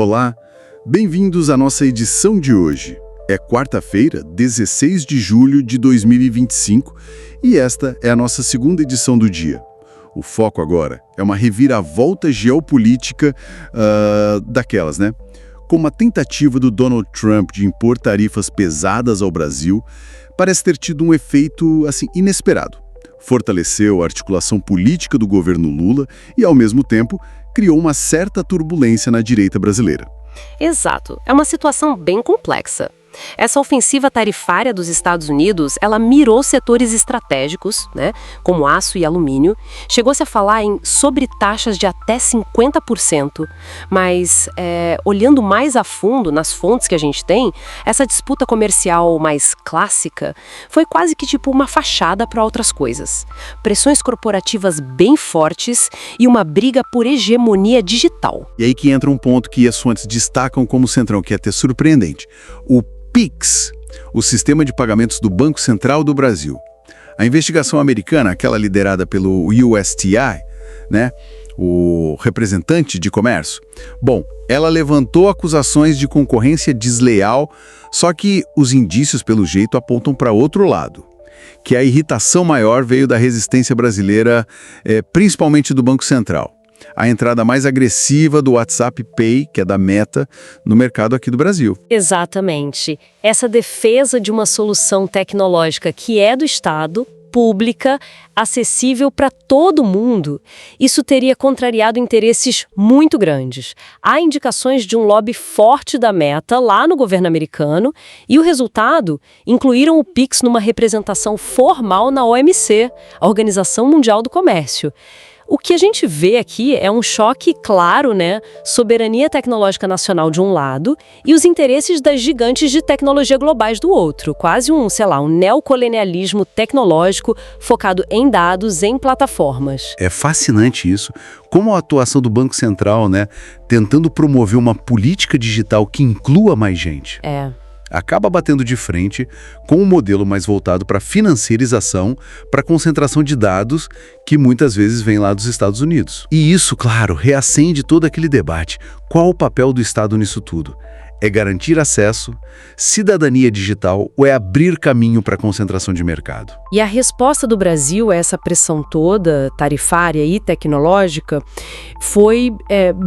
Olá, bem-vindos à nossa edição de hoje. É quarta-feira, 16 de julho de 2025, e esta é a nossa segunda edição do dia. O foco agora é uma reviravolta geopolítica daquelas, né? Como a tentativa do Donald Trump de impor tarifas pesadas ao Brasil parece ter tido um efeito, inesperado. Fortaleceu a articulação política do governo Lula e, ao mesmo tempo, criou uma certa turbulência na direita brasileira. Exato. É uma situação bem complexa. Essa ofensiva tarifária dos Estados Unidos, ela mirou setores estratégicos, né, como aço e alumínio, chegou-se a falar em sobretaxas de até 50%, mas olhando mais a fundo nas fontes que a gente tem, essa disputa comercial mais clássica foi quase que tipo uma fachada para outras coisas. Pressões corporativas bem fortes e uma briga por hegemonia digital. E aí que entra um ponto que as fontes destacam como centrão, que é até surpreendente. O PIX, o Sistema de Pagamentos do Banco Central do Brasil. A investigação americana, aquela liderada pelo USTI, né, o representante de comércio, ela levantou acusações de concorrência desleal, só que os indícios, pelo jeito, apontam para outro lado, que a irritação maior veio da resistência brasileira, principalmente do Banco Central. A entrada mais agressiva do WhatsApp Pay, que é da Meta, no mercado aqui do Brasil. Exatamente. Essa defesa de uma solução tecnológica que é do Estado, pública, acessível para todo mundo, isso teria contrariado interesses muito grandes. Há indicações de um lobby forte da Meta lá no governo americano e o resultado incluíram o Pix numa representação formal na OMC, a Organização Mundial do Comércio. O que a gente vê aqui é um choque claro, né? Soberania tecnológica nacional de um lado e os interesses das gigantes de tecnologia globais do outro. Quase um neocolonialismo tecnológico focado em dados, em plataformas. É fascinante isso, como a atuação do Banco Central, né? Tentando promover uma política digital que inclua mais gente. Acaba batendo de frente com um modelo mais voltado para financiarização, para concentração de dados, que muitas vezes vem lá dos Estados Unidos. E isso, claro, reacende todo aquele debate. Qual o papel do Estado nisso tudo? É garantir acesso, cidadania digital ou é abrir caminho para a concentração de mercado? E a resposta do Brasil a essa pressão toda, tarifária e tecnológica, foi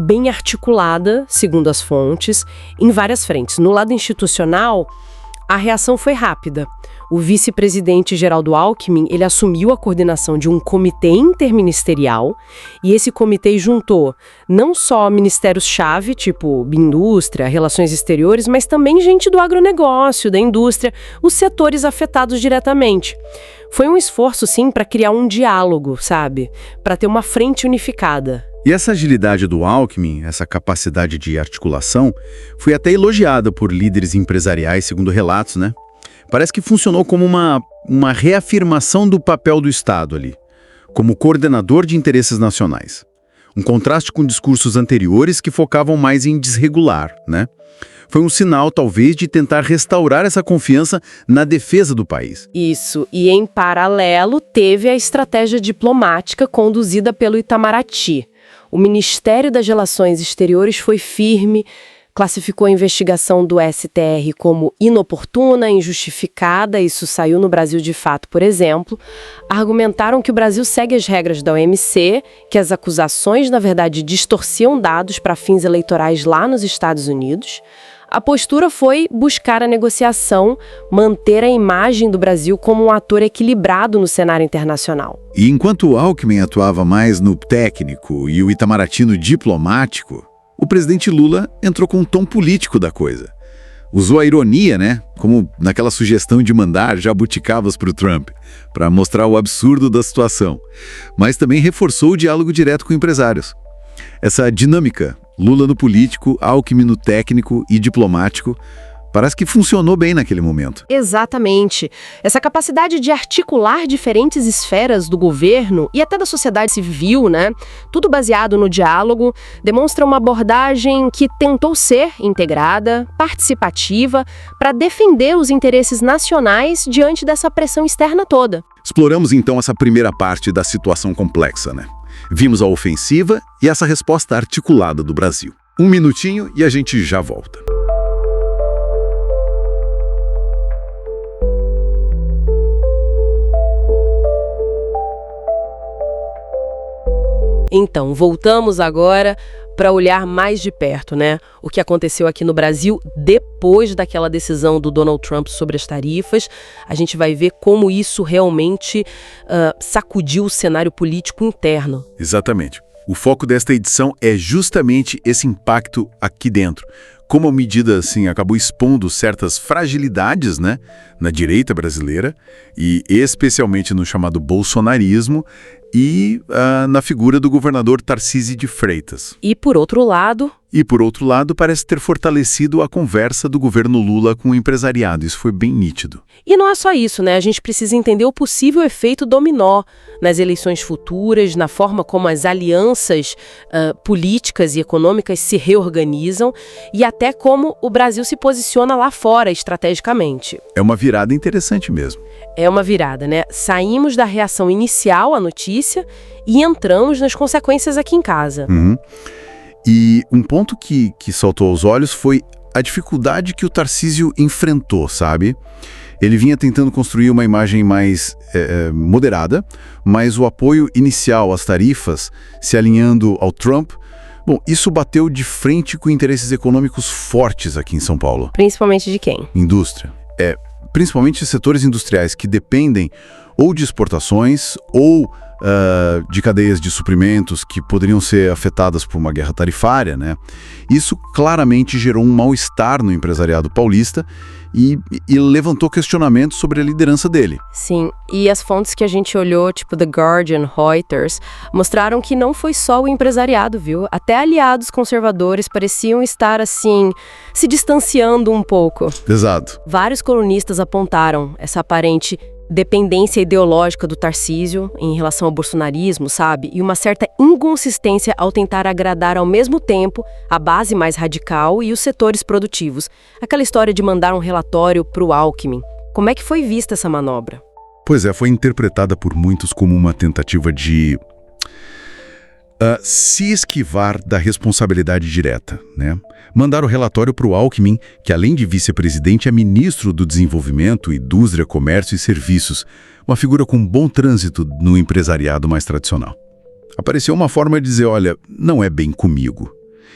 bem articulada, segundo as fontes, em várias frentes. No lado institucional, a reação foi rápida. O vice-presidente Geraldo Alckmin, ele assumiu a coordenação de um comitê interministerial e esse comitê juntou não só ministérios-chave, tipo indústria, relações exteriores, mas também gente do agronegócio, da indústria, os setores afetados diretamente. Foi um esforço, sim, para criar um diálogo, sabe? Para ter uma frente unificada. E essa agilidade do Alckmin, essa capacidade de articulação, foi até elogiada por líderes empresariais, segundo relatos, né? Parece que funcionou como uma reafirmação do papel do Estado ali, como coordenador de interesses nacionais. Um contraste com discursos anteriores que focavam mais em desregular, né? Foi um sinal, talvez, de tentar restaurar essa confiança na defesa do país. Isso, e em paralelo teve a estratégia diplomática conduzida pelo Itamaraty. O Ministério das Relações Exteriores foi firme, classificou a investigação do STR como inoportuna, injustificada, isso saiu no Brasil de fato, por exemplo. Argumentaram que o Brasil segue as regras da OMC, que as acusações, na verdade, distorciam dados para fins eleitorais lá nos Estados Unidos. A postura foi buscar a negociação, manter a imagem do Brasil como um ator equilibrado no cenário internacional. E enquanto o Alckmin atuava mais no técnico e o Itamaraty no diplomático, o presidente Lula entrou com um tom político da coisa. Usou a ironia, né? Como naquela sugestão de mandar jabuticabas para o Trump, para mostrar o absurdo da situação. Mas também reforçou o diálogo direto com empresários. Essa dinâmica, Lula no político, Alckmin no técnico e diplomático, parece que funcionou bem naquele momento. Exatamente. Essa capacidade de articular diferentes esferas do governo e até da sociedade civil, né? Tudo baseado no diálogo, demonstra uma abordagem que tentou ser integrada, participativa, para defender os interesses nacionais diante dessa pressão externa toda. Exploramos então essa primeira parte da situação complexa, né? Vimos a ofensiva e essa resposta articulada do Brasil. Um minutinho e a gente já volta. Então, voltamos agora para olhar mais de perto, né? O que aconteceu aqui no Brasil depois daquela decisão do Donald Trump sobre as tarifas. A gente vai ver como isso realmente sacudiu o cenário político interno. Exatamente. O foco desta edição é justamente esse impacto aqui dentro. Como a medida, assim, acabou expondo certas fragilidades, né, na direita brasileira, e especialmente no chamado bolsonarismo, e na figura do governador Tarcísio de Freitas. E por outro lado, parece ter fortalecido a conversa do governo Lula com o empresariado. Isso foi bem nítido. e não é só isso, né? A gente precisa entender o possível efeito dominó nas eleições futuras, na forma como as alianças políticas e econômicas se reorganizam e até como o Brasil se posiciona lá fora estrategicamente. É uma virada interessante mesmo. É uma virada, né? Saímos da reação inicial à notícia e entramos nas consequências aqui em casa. E um ponto que saltou aos olhos foi a dificuldade que o Tarcísio enfrentou, sabe? Ele vinha tentando construir uma imagem mais moderada, mas o apoio inicial às tarifas, se alinhando ao Trump, bom, isso bateu de frente com interesses econômicos fortes aqui em São Paulo. Principalmente de quem? Indústria. Principalmente setores industriais que dependem ou de exportações ou de cadeias de suprimentos que poderiam ser afetadas por uma guerra tarifária, né? Isso claramente gerou um mal-estar no empresariado paulista e levantou questionamentos sobre a liderança dele. Sim, e as fontes que a gente olhou, tipo The Guardian, Reuters, mostraram que não foi só o empresariado, viu? Até aliados conservadores pareciam estar, assim, se distanciando um pouco. Exato. Vários colunistas apontaram essa aparente dependência ideológica do Tarcísio em relação ao bolsonarismo, sabe? E uma certa inconsistência ao tentar agradar ao mesmo tempo a base mais radical e os setores produtivos. Aquela história de mandar um relatório para o Alckmin. Como é que foi vista essa manobra? Pois é, foi interpretada por muitos como uma tentativa de se esquivar da responsabilidade direta, né? Mandar o relatório para o Alckmin, que além de vice-presidente é ministro do Desenvolvimento, Indústria, Comércio e Serviços, uma figura com bom trânsito no empresariado mais tradicional. Apareceu uma forma de dizer, olha, não é bem comigo.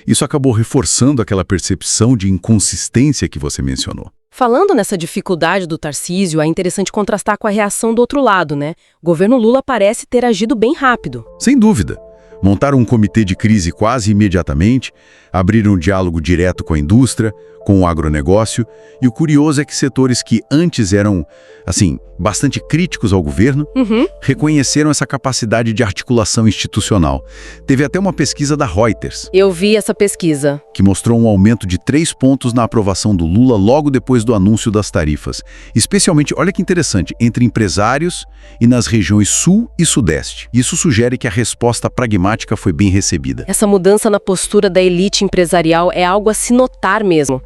Isso acabou reforçando aquela percepção de inconsistência que você mencionou. Falando nessa dificuldade do Tarcísio, é interessante contrastar com a reação do outro lado, né? O governo Lula parece ter agido bem rápido. Sem dúvida. Montaram um comitê de crise quase imediatamente, abriram um diálogo direto com a indústria, com o agronegócio, e o curioso é que setores que antes eram, assim, bastante críticos ao governo, reconheceram essa capacidade de articulação institucional. Teve até uma pesquisa da Reuters, Eu vi essa pesquisa. que mostrou um aumento de 3 pontos na aprovação do Lula logo depois do anúncio das tarifas. Especialmente, olha que interessante, entre empresários e nas regiões Sul e Sudeste. Isso sugere que a resposta pragmática foi bem recebida. Essa mudança na postura da elite empresarial é algo a se notar mesmo.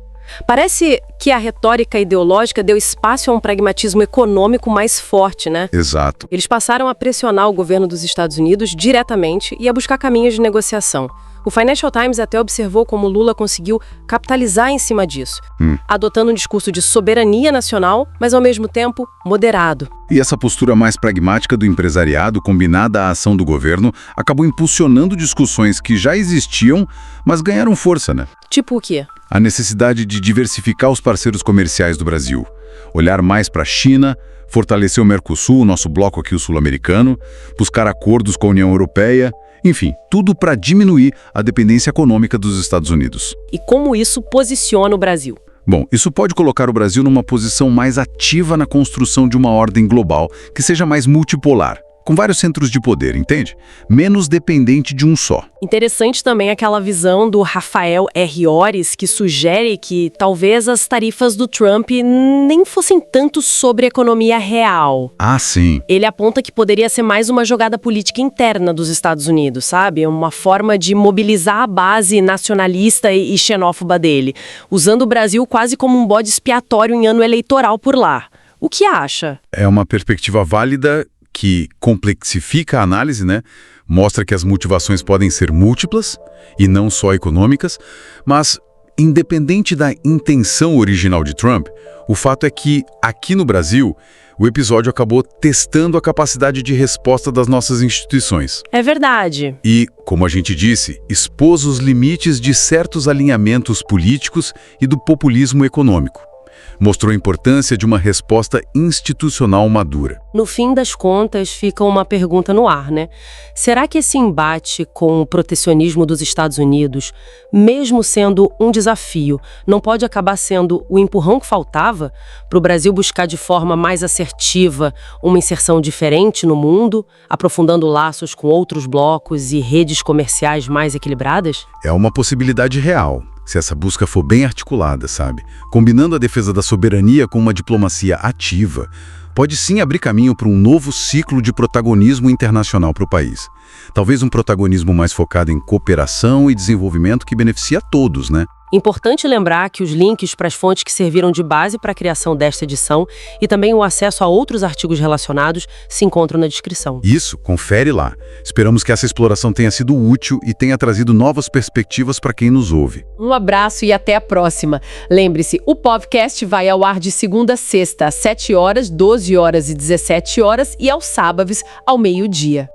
Parece que a retórica ideológica deu espaço a um pragmatismo econômico mais forte, né? Exato. Eles passaram a pressionar o governo dos Estados Unidos diretamente e a buscar caminhos de negociação. O Financial Times até observou como Lula conseguiu capitalizar em cima disso, adotando um discurso de soberania nacional, mas ao mesmo tempo moderado. E essa postura mais pragmática do empresariado, combinada à ação do governo, acabou impulsionando discussões que já existiam, mas ganharam força, né? Tipo o quê? A necessidade de diversificar os parceiros comerciais do Brasil, olhar mais para a China, fortalecer o Mercosul, o nosso bloco aqui, o sul-americano, buscar acordos com a União Europeia, enfim, tudo para diminuir a dependência econômica dos Estados Unidos. E como isso posiciona o Brasil? Bom, isso pode colocar o Brasil numa posição mais ativa na construção de uma ordem global que seja mais multipolar, com vários centros de poder, entende? Menos dependente de um só. Interessante também aquela visão do Rafael R. Ores, que sugere que talvez as tarifas do Trump nem fossem tanto sobre economia real. Ah, sim. Ele aponta que poderia ser mais uma jogada política interna dos Estados Unidos, sabe? Uma forma de mobilizar a base nacionalista e xenófoba dele, usando o Brasil quase como um bode expiatório em ano eleitoral por lá. O que acha? É uma perspectiva válida que complexifica a análise, né? Mostra que as motivações podem ser múltiplas e não só econômicas, mas independente da intenção original de Trump, o fato é que, aqui no Brasil, o episódio acabou testando a capacidade de resposta das nossas instituições. É verdade. E, como a gente disse, expôs os limites de certos alinhamentos políticos e do populismo econômico. Mostrou a importância de uma resposta institucional madura. No fim das contas, fica uma pergunta no ar, né? Será que esse embate com o protecionismo dos Estados Unidos, mesmo sendo um desafio, não pode acabar sendo o empurrão que faltava para o Brasil buscar de forma mais assertiva uma inserção diferente no mundo, aprofundando laços com outros blocos e redes comerciais mais equilibradas? É uma possibilidade real, se essa busca for bem articulada, sabe? Combinando a defesa da soberania com uma diplomacia ativa, pode sim abrir caminho para um novo ciclo de protagonismo internacional para o país. Talvez um protagonismo mais focado em cooperação e desenvolvimento que beneficia a todos, né? Importante lembrar que os links para as fontes que serviram de base para a criação desta edição e também o acesso a outros artigos relacionados se encontram na descrição. Isso, confere lá. Esperamos que essa exploração tenha sido útil e tenha trazido novas perspectivas para quem nos ouve. Um abraço e até a próxima. Lembre-se, o podcast vai ao ar de segunda a sexta, às 7 horas, 12 horas e 17 horas e aos sábados, ao meio-dia.